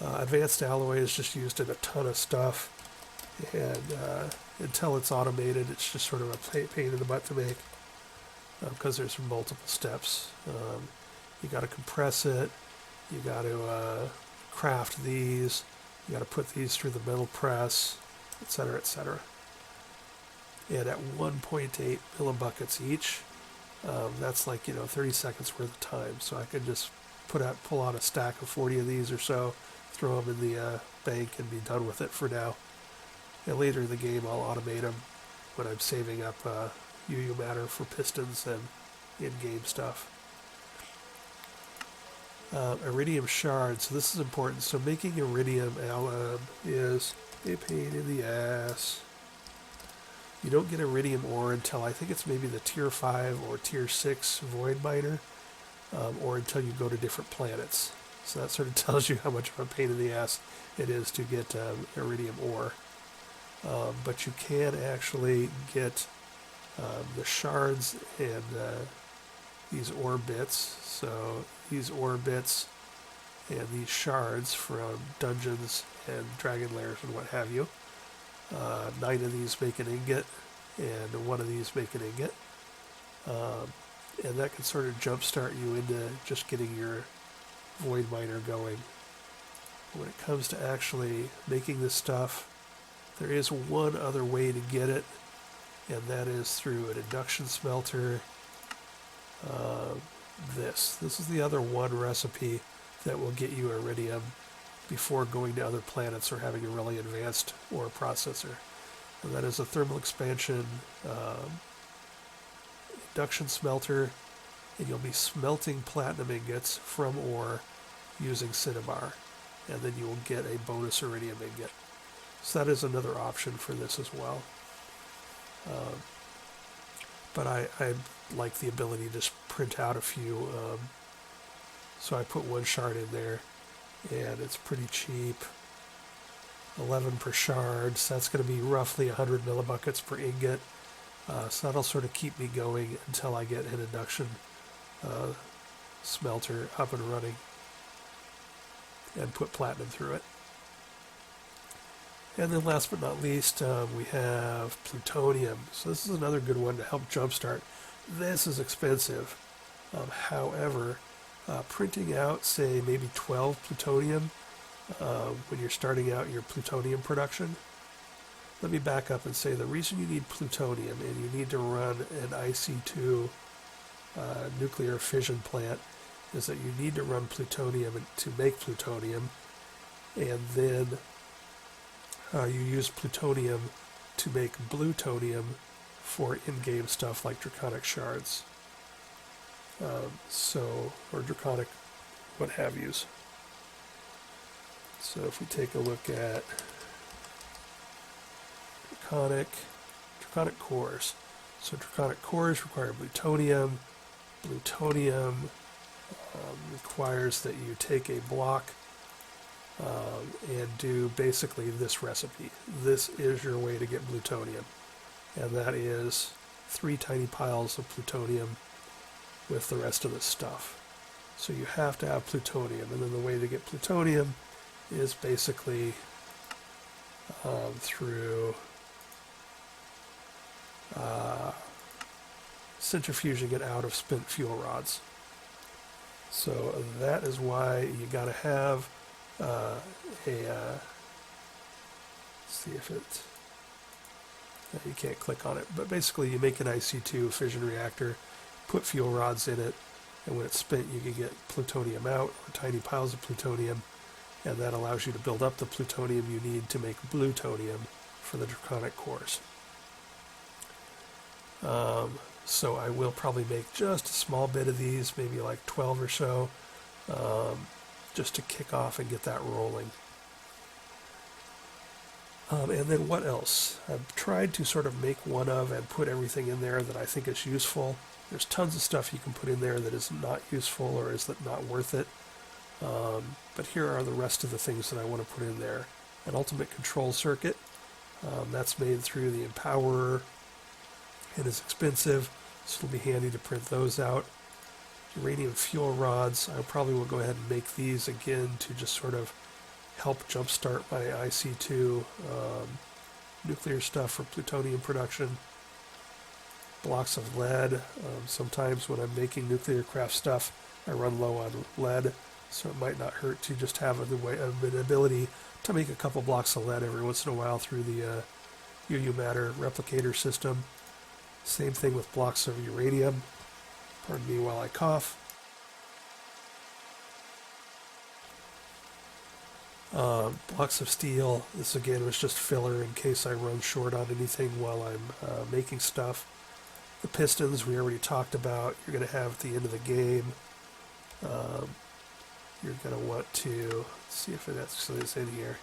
Advanced alloy is just used in a ton of stuff, and until it's automated, it's just sort of a pain in the butt to make because there's multiple steps. You got to compress it, you got to craft these, you got to put these through the metal press, etc., etc. And at 1.8 millibuckets each, that's like 30 seconds worth of time. So I could just pull out a stack of 40 of these or so, throw them in the bank, and be done with it for now. And later in the game, I'll automate them when I'm saving up UU matter for pistons and in-game stuff. Iridium shards. So this is important. So making iridium alum is a pain in the ass. You don't get iridium ore until I think it's maybe the tier 5 or tier 6 void miner, or until you go to different planets. So that sort of tells you how much of a pain in the ass it is to get iridium ore. But you can actually get the shards and these ore bits. So these ore bits and these shards from dungeons and dragon lairs and what have you. 9 of these make an ingot, and 1 of these make an ingot. And that can sort of jumpstart you into just getting your void miner going. When it comes to actually making this stuff, there is one other way to get it, and that is through an induction smelter. This is the other one recipe that will get you iridium before going to other planets or having a really advanced ore processor. And that is a thermal expansion induction smelter, and you'll be smelting platinum ingots from ore using cinnabar, and then you will get a bonus iridium ingot. So that is another option for this as well. But I like the ability to just print out a few, so I put 1 shard in there, and it's pretty cheap. 11 per shard, so that's going to be roughly 100 millibuckets per ingot. So that'll sort of keep me going until I get an induction smelter up and running and put platinum through it. And then last but not least, we have plutonium. So this is another good one to help jumpstart. This is expensive. However, printing out, say, maybe 12 plutonium when you're starting out your plutonium production. Let me back up and say the reason you need plutonium and you need to run an IC2 nuclear fission plant is that you need to run plutonium to make plutonium, and then you use plutonium to make plutonium for in-game stuff like draconic shards. Or draconic what have yous. So if we take a look at draconic cores. So draconic cores require plutonium. Plutonium requires that you take a block and do basically this recipe. This is your way to get plutonium, and that is 3 tiny piles of plutonium with the rest of the stuff. So you have to have plutonium, and then the way to get plutonium is basically through centrifuging it out of spent fuel rods. So that is why you got to have let's see if it, you can't click on it, but basically you make an IC2 fission reactor, put fuel rods in it, and when it's spent you can get plutonium out, or tiny piles of plutonium, and that allows you to build up the plutonium you need to make plutonium for the draconic cores. So I will probably make just a small bit of these, maybe like 12 or so, just to kick off and get that rolling. And then what else? I've tried to sort of make one of and put everything in there that I think is useful. There's tons of stuff you can put in there that is not useful or is not worth it. But here are the rest of the things that I want to put in there. An ultimate control circuit. That's made through the Empowerer and is expensive, so it'll be handy to print those out. Uranium fuel rods. I probably will go ahead and make these again to just sort of help jumpstart my IC2 nuclear stuff for plutonium production. Blocks of lead. Sometimes when I'm making nuclear craft stuff, I run low on lead, so it might not hurt to just have an ability to make a couple blocks of lead every once in a while through the UU matter replicator system. Same thing with blocks of uranium. Pardon me while I cough. Blocks of steel. This again was just filler in case I run short on anything while I'm making stuff. The pistons we already talked about. You're going to have at the end of the game. You're going to want to see if it actually is in here.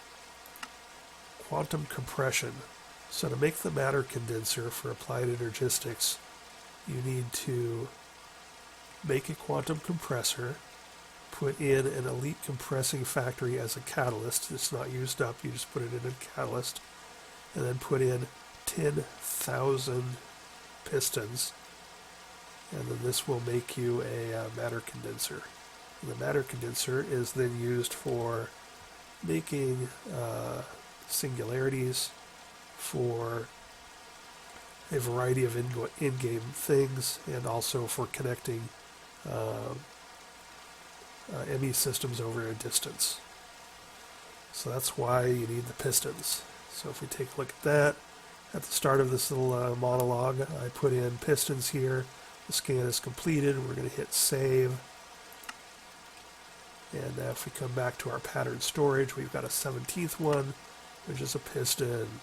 Quantum compression. So to make the matter condenser for applied energistics, you need to make a quantum compressor, put in an elite compressing factory as a catalyst. It's not used up, you just put it in a catalyst, and then put in 10,000 pistons, and then this will make you a matter condenser. And the matter condenser is then used for making singularities for a variety of in-game things, and also for connecting ME systems over a distance. So that's why you need the pistons. So if we take a look at that, at the start of this little monologue, I put in pistons here. The scan is completed. We're going to hit save. And now if we come back to our pattern storage, we've got a 17th one, which is a piston.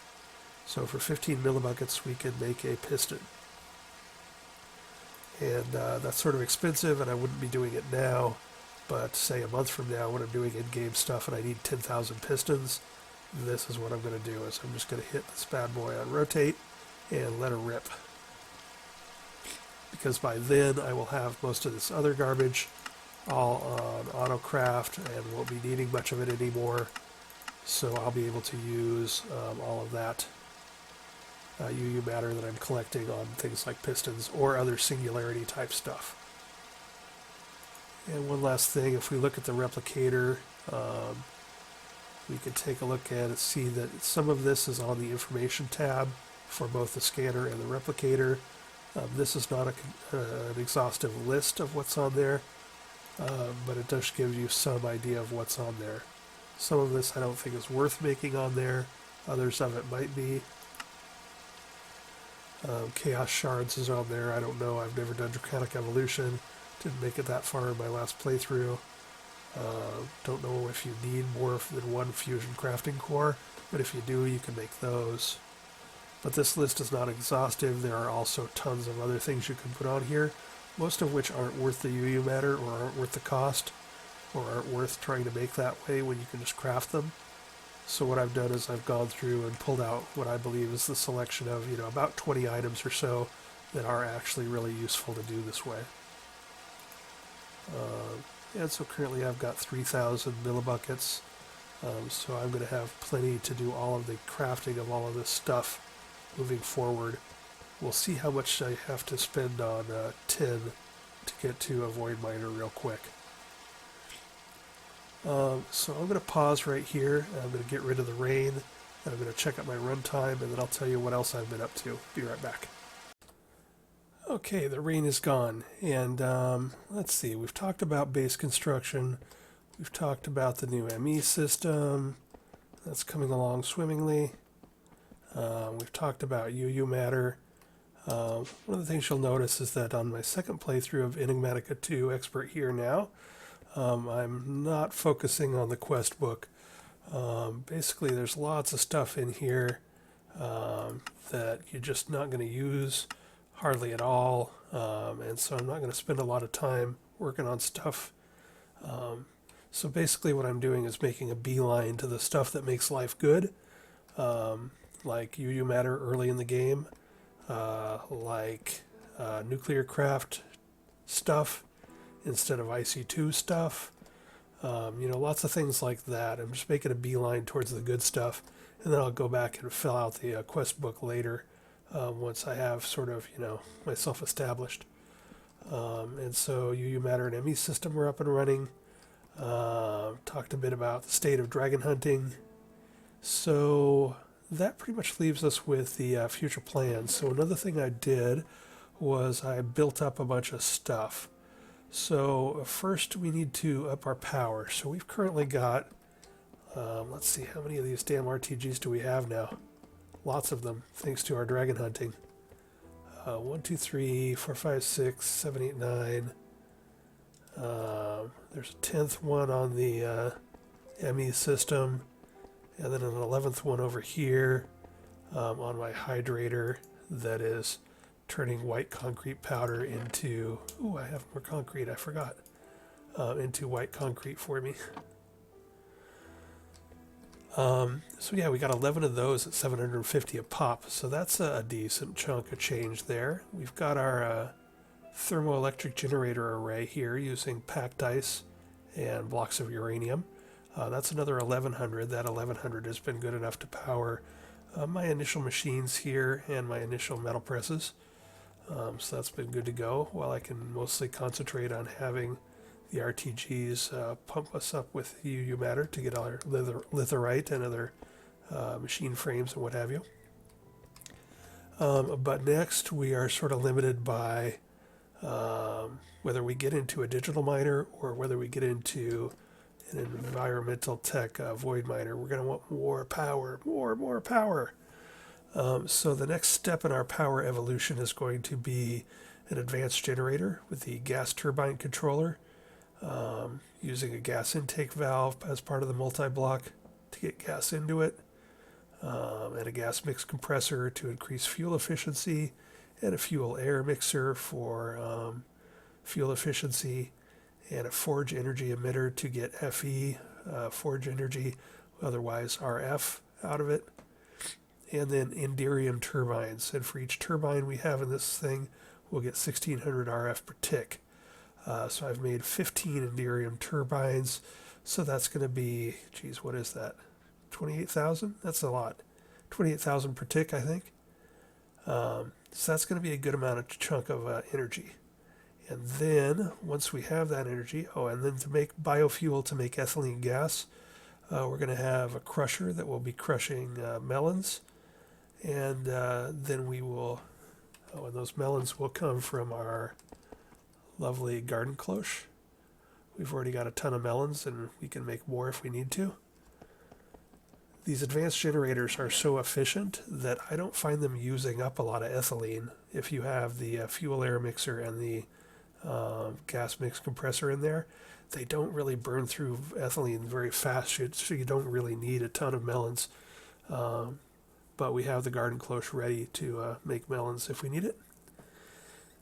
So for 15 millibuckets, we can make a piston. And that's sort of expensive, and I wouldn't be doing it now. But say a month from now, when I'm doing in-game stuff and I need 10,000 pistons, this is what I'm going to do. Is I'm just going to hit this bad boy on rotate and let her rip. Because by then I will have most of this other garbage all on autocraft and won't be needing much of it anymore. So I'll be able to use all of that UU matter that I'm collecting on things like pistons or other singularity type stuff. And one last thing, if we look at the replicator, we can take a look at it, see that some of this is on the information tab for both the scanner and the replicator. This is not an exhaustive list of what's on there, but it does give you some idea of what's on there. Some of this I don't think is worth making on there, others of it might be. Chaos Shards is on there. I don't know. I've never done Draconic Evolution. Didn't make it that far in my last playthrough. Don't know if you need more than one fusion crafting core, but if you do, you can make those. But this list is not exhaustive. There are also tons of other things you can put on here, most of which aren't worth the UU matter or aren't worth the cost or aren't worth trying to make that way when you can just craft them. So what I've done is I've gone through and pulled out what I believe is the selection of, about 20 items or so that are actually really useful to do this way. And so currently I've got 3,000 millibuckets. So I'm going to have plenty to do all of the crafting of all of this stuff moving forward. We'll see how much I have to spend on tin to get to a void miner real quick. So I'm going to pause right here. I'm going to get rid of the rain. And I'm going to check out my runtime, and then I'll tell you what else I've been up to. Be right back. Okay, the rain is gone. And let's see. We've talked about base construction. We've talked about the new ME system. That's coming along swimmingly. We've talked about UU matter. One of the things you'll notice is that on my second playthrough of Enigmatica 2 Expert Here Now, I'm not focusing on the quest book. Basically, there's lots of stuff in here that you're just not going to use hardly at all, and so I'm not going to spend a lot of time working on stuff. So basically what I'm doing is making a beeline to the stuff that makes life good, like UU matter early in the game, like nuclear craft stuff instead of IC2 stuff. Lots of things like that. I'm just making a beeline towards the good stuff, and then I'll go back and fill out the quest book later once I have sort of, myself established. And so UU matter and ME system are up and running. Talked a bit about the state of dragon hunting. So that pretty much leaves us with the future plans. So another thing I did was I built up a bunch of stuff. So first we need to up our power. So we've currently got, let's see, how many of these damn RTGs do we have now? Lots of them, thanks to our dragon hunting. 1, 2, 3, 4, 5, 6, 7, 8, 9. There's a 10th one on the ME system, and then an 11th one over here on my hydrator that is turning white concrete powder into, I have more concrete, I forgot, into white concrete for me. So yeah, we got 11 of those at 750 a pop, so that's a decent chunk of change there. We've got our thermoelectric generator array here using packed ice and blocks of uranium. That's another 1100. That 1100 has been good enough to power my initial machines here and my initial metal presses. So that's been good to go, while I can mostly concentrate on having the RTGs pump us up with UU matter to get our litherite and other machine frames and what have you. But next we are sort of limited by whether we get into a digital miner or whether we get into an environmental tech void miner. We're going to want more power, more power. So the next step in our power evolution is going to be an advanced generator with the gas turbine controller, using a gas intake valve as part of the multi-block to get gas into it, and a gas mix compressor to increase fuel efficiency, and a fuel air mixer for fuel efficiency, and a forge energy emitter to get FE, forge energy, otherwise RF, out of it. And then Enderium turbines. And for each turbine we have in this thing, we'll get 1600 RF per tick. So I've made 15 Enderium turbines. So that's going to be, geez, what is that? 28,000? That's a lot. 28,000 per tick, I think. So that's going to be a good amount of chunk of energy. And then, once we have that energy, and then to make biofuel to make ethylene gas, we're going to have a crusher that will be crushing melons. And then we will, and those melons will come from our lovely garden cloche. We've already got a ton of melons, and we can make more if we need to. These advanced generators are so efficient that I don't find them using up a lot of ethylene. If you have the fuel air mixer and the gas mix compressor in there, they don't really burn through ethylene very fast, so you don't really need a ton of melons. But we have the garden cloche ready to make melons if we need it.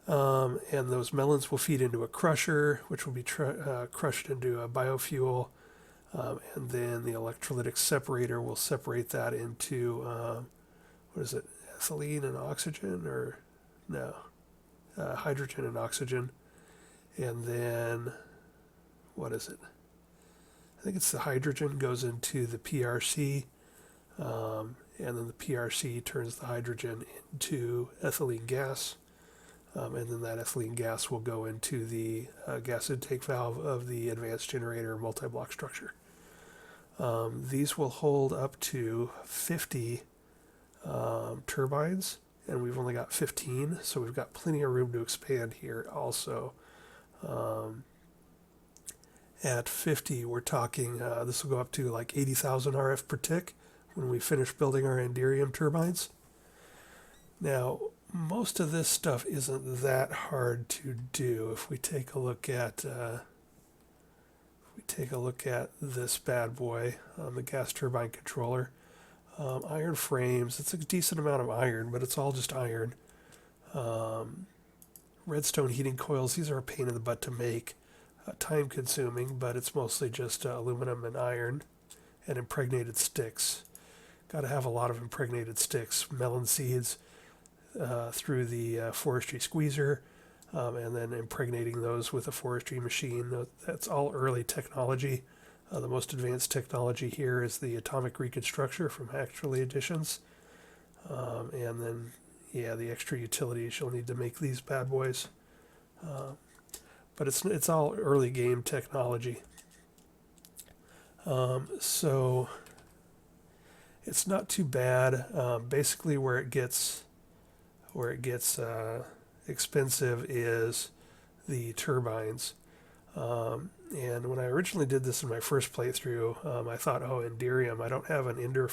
And those melons will feed into a crusher, which will be crushed into a biofuel. And then the electrolytic separator will separate that into, what is it, ethylene and oxygen, or no, hydrogen and oxygen. And then, what is it? I think it's the hydrogen goes into the PRC, and then the PRC turns the hydrogen into ethylene gas, and then that ethylene gas will go into the gas intake valve of the advanced generator multi-block structure. These will hold up to 50 turbines, and we've only got 15, so we've got plenty of room to expand here also. At 50, we're talking, this will go up to like 80,000 RF per tick when we finish building our Enderium turbines. Now, most of this stuff isn't that hard to do. If we take a look at this bad boy, the gas turbine controller, iron frames. It's a decent amount of iron, but it's all just iron. Redstone heating coils. These are a pain in the butt to make. Time consuming, but it's mostly just aluminum and iron, and impregnated sticks. Got to have a lot of impregnated sticks. Melon seeds through the forestry squeezer, and then impregnating those with a forestry machine. That's all early technology. The most advanced technology here is the atomic reconstructor from Actually Editions. And then, yeah, the extra utilities you'll need to make these bad boys. But it's all early game technology. So it's not too bad. Basically, where it gets expensive is the turbines. And when I originally did this in my first playthrough, I thought, oh, Enderium, I don't have an Ender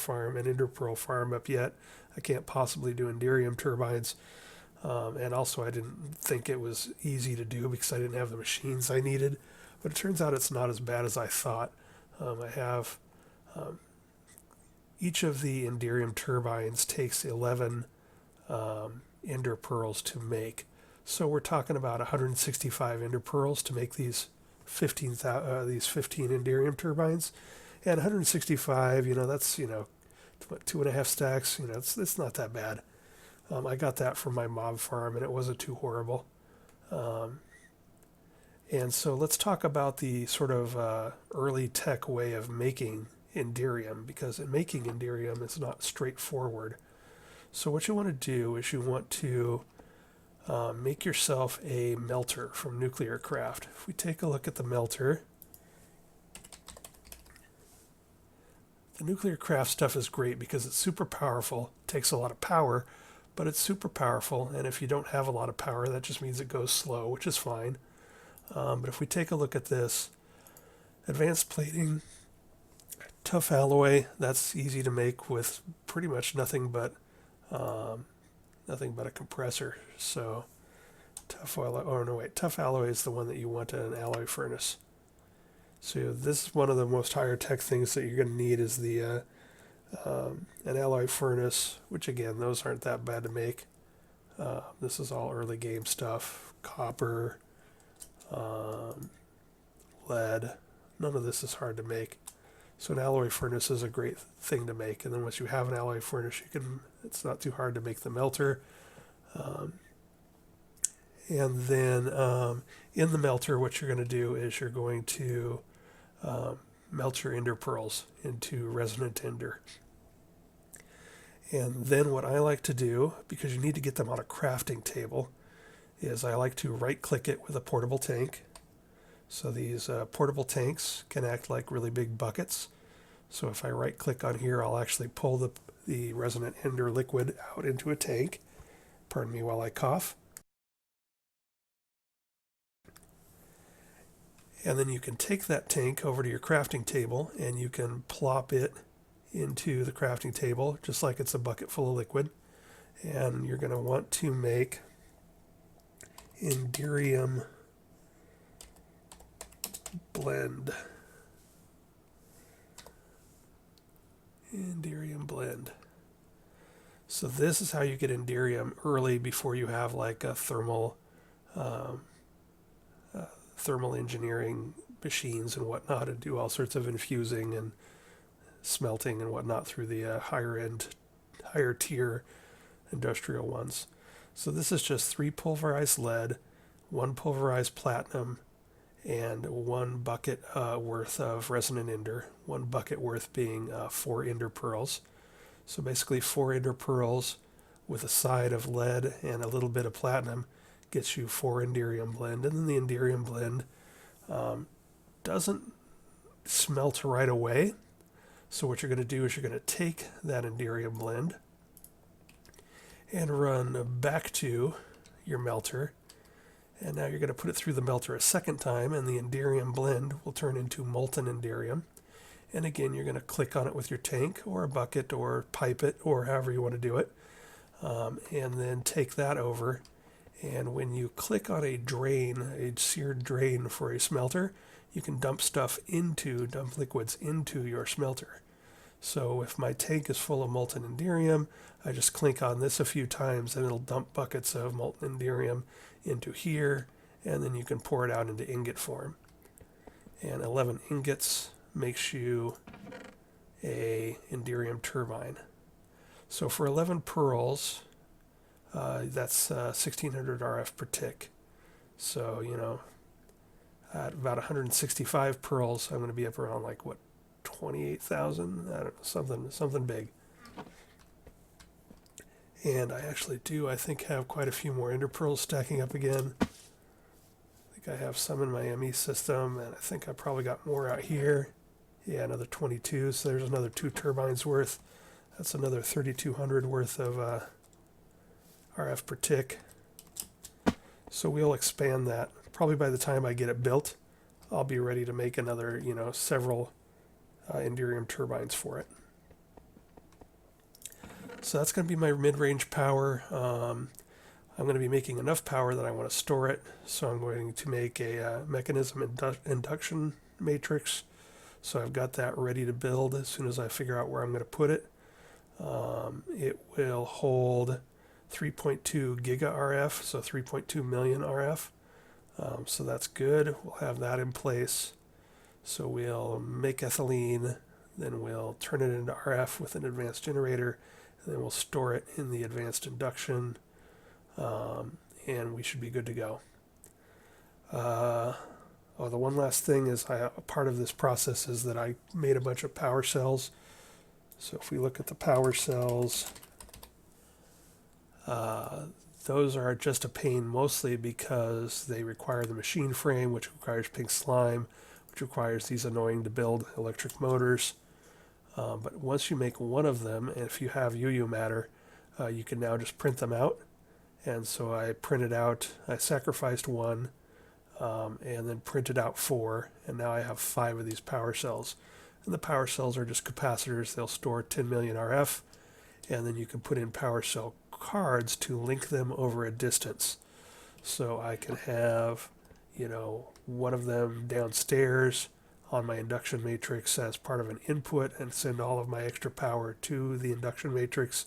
Pearl farm up yet. I can't possibly do Enderium turbines. And also I didn't think it was easy to do because I didn't have the machines I needed. But it turns out it's not as bad as I thought. I have each of the Enderium turbines takes 11 Ender Pearls to make. So we're talking about 165 Ender Pearls to make these 15 Enderium turbines. And 165, that's, 2.5 stacks. It's not that bad. I got that from my mob farm, and it wasn't too horrible. And so let's talk about the sort of early tech way of making Enderium, because making Enderium is not straightforward. So what you want to do is you want to make yourself a melter from Nuclear Craft. If we take a look at the melter, the Nuclear Craft stuff is great because it's super powerful, takes a lot of power, but it's super powerful, and if you don't have a lot of power, that just means it goes slow, which is fine. But if we take a look at this, advanced plating, tough alloy, that's easy to make with pretty much nothing but a compressor. So tough alloy is the one that you want in an alloy furnace. So this is one of the most higher tech things that you're going to need is the an alloy furnace, which again, those aren't that bad to make. This is all early game stuff. Copper, lead, none of this is hard to make. So an alloy furnace is a great thing to make. And then once you have an alloy furnace, it's not too hard to make the melter. And then in the melter, what you're going to do is you're going to melt your ender pearls into resonant ender. And then what I like to do, because you need to get them on a crafting table, is I like to right click it with a portable tank. So these portable tanks can act like really big buckets. So if I right click on here, I'll actually pull the resonant ender liquid out into a tank. Pardon me while I cough. And then you can take that tank over to your crafting table and you can plop it into the crafting table just like it's a bucket full of liquid. And you're going to want to make Enderium blend. Enderium blend. So this is how you get Enderium early before you have like a thermal engineering machines and whatnot and do all sorts of infusing and smelting and whatnot through the higher tier industrial ones. So this is just 3 pulverized lead, 1 pulverized platinum, and 1 bucket worth of resonant ender, 1 bucket worth being 4 ender pearls. So basically 4 ender pearls with a side of lead and a little bit of platinum gets you 4 Enderium blend. And then the Enderium blend doesn't smelt right away. So what you're going to do is you're going to take that Enderium blend and run back to your melter. And now you're going to put it through the melter a second time, and the Enderium blend will turn into molten Enderium. And again, you're going to click on it with your tank or a bucket or pipe it or however you want to do it. And then take that over. And when you click on a drain, a seared drain for a smelter, you can dump liquids into your smelter. So if my tank is full of molten Enderium, I just click on this a few times and it'll dump buckets of molten Enderium into here, and then you can pour it out into ingot form. And 11 ingots makes you a Enderium turbine. So for 11 pearls, that's 1600 RF per tick. So, at about 165 pearls, I'm going to be up around 28,000? I don't know, something big. And I actually I think, have quite a few more ender pearls stacking up again. I think I have some in my ME system, and I think I probably got more out here. Yeah, another 22, so there's another 2 turbines worth. That's another 3,200 worth of RF per tick. So we'll expand that. Probably by the time I get it built, I'll be ready to make another, several Enderium turbines for it. So that's going to be my mid-range power. I'm going to be making enough power that I want to store it. So I'm going to make a mechanism induction matrix. So I've got that ready to build as soon as I figure out where I'm going to put it. It will hold 3.2 giga RF, so 3.2 million RF. So that's good. We'll have that in place. So we'll make ethylene, then we'll turn it into RF with an advanced generator, and then we'll store it in the advanced induction, and we should be good to go. The one last thing is a part of this process is that I made a bunch of power cells. So if we look at the power cells, those are just a pain mostly because they require the machine frame, which requires pink slime, which requires these annoying to build electric motors. But once you make one of them, and if you have UU matter, you can now just print them out. And so I sacrificed one, and then printed out 4, and now I have 5 of these power cells. And the power cells are just capacitors. They'll store 10 million RF, and then you can put in power cell cards to link them over a distance. So I can have, one of them downstairs on my induction matrix as part of an input and send all of my extra power to the induction matrix.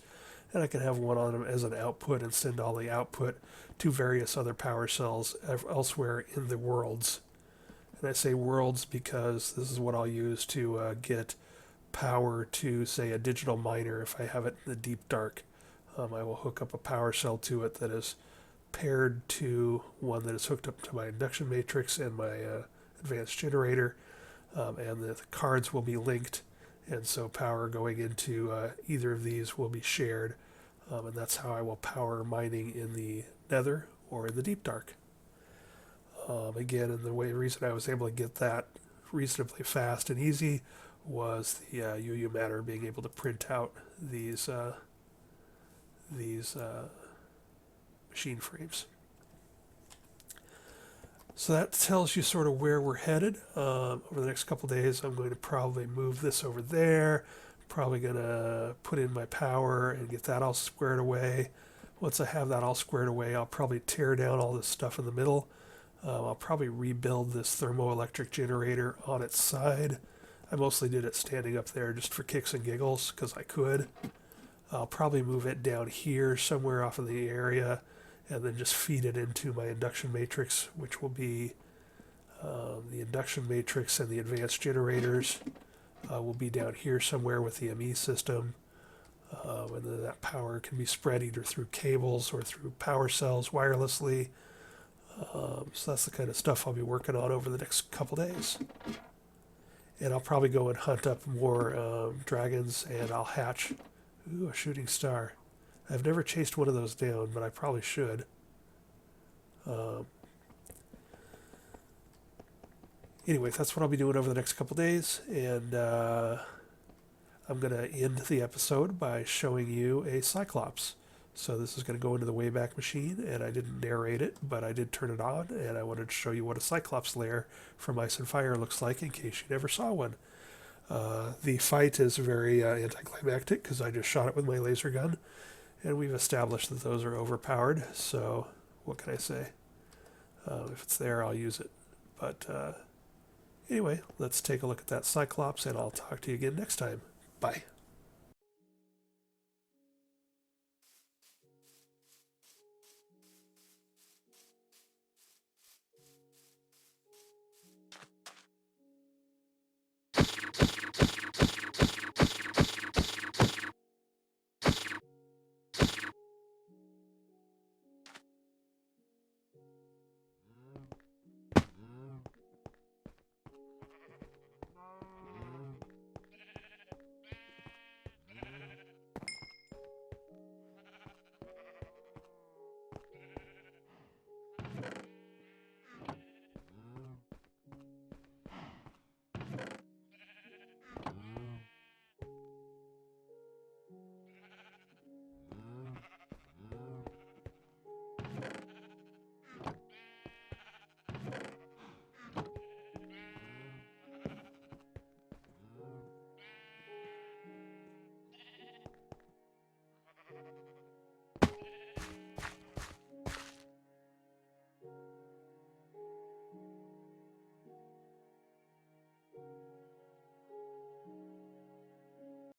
And I can have one on them as an output and send all the output to various other power cells elsewhere in the worlds. And I say worlds because this is what I'll use to get power to, say, a digital miner if I have it in the deep dark. I will hook up a power cell to it that is paired to one that is hooked up to my induction matrix and my advanced generator, and the cards will be linked, and so power going into either of these will be shared, and that's how I will power mining in the nether or in the deep dark. Again, and the reason I was able to get that reasonably fast and easy was the UU matter being able to print out these machine frames. So that tells you sort of where we're headed. Over the next couple days, I'm going to probably move this over there. Probably going to put in my power and get that all squared away. Once I have that all squared away, I'll probably tear down all this stuff in the middle. I'll probably rebuild this thermoelectric generator on its side. I mostly did it standing up there just for kicks and giggles because I could. I'll probably move it down here somewhere off in the area and then just feed it into my induction matrix, which will be The induction matrix and the advanced generators will be down here somewhere with the ME system. And then that power can be spread either through cables or through power cells wirelessly. So that's the kind of stuff I'll be working on over the next couple days. And I'll probably go and hunt up more dragons, and I'll hatch a shooting star. I've never chased one of those down, but I probably should. Anyway, that's what I'll be doing over the next couple days, and I'm going to end the episode by showing you a Cyclops. So this is going to go into the Wayback Machine, and I didn't narrate it, but I did turn it on, and I wanted to show you what a Cyclops lair from Ice and Fire looks like in case you never saw one. The fight is very anticlimactic because I just shot it with my laser gun, and we've established that those are overpowered, so what can I say? If it's there, I'll use it. But anyway, let's take a look at that Cyclops, and I'll talk to you again next time. Bye.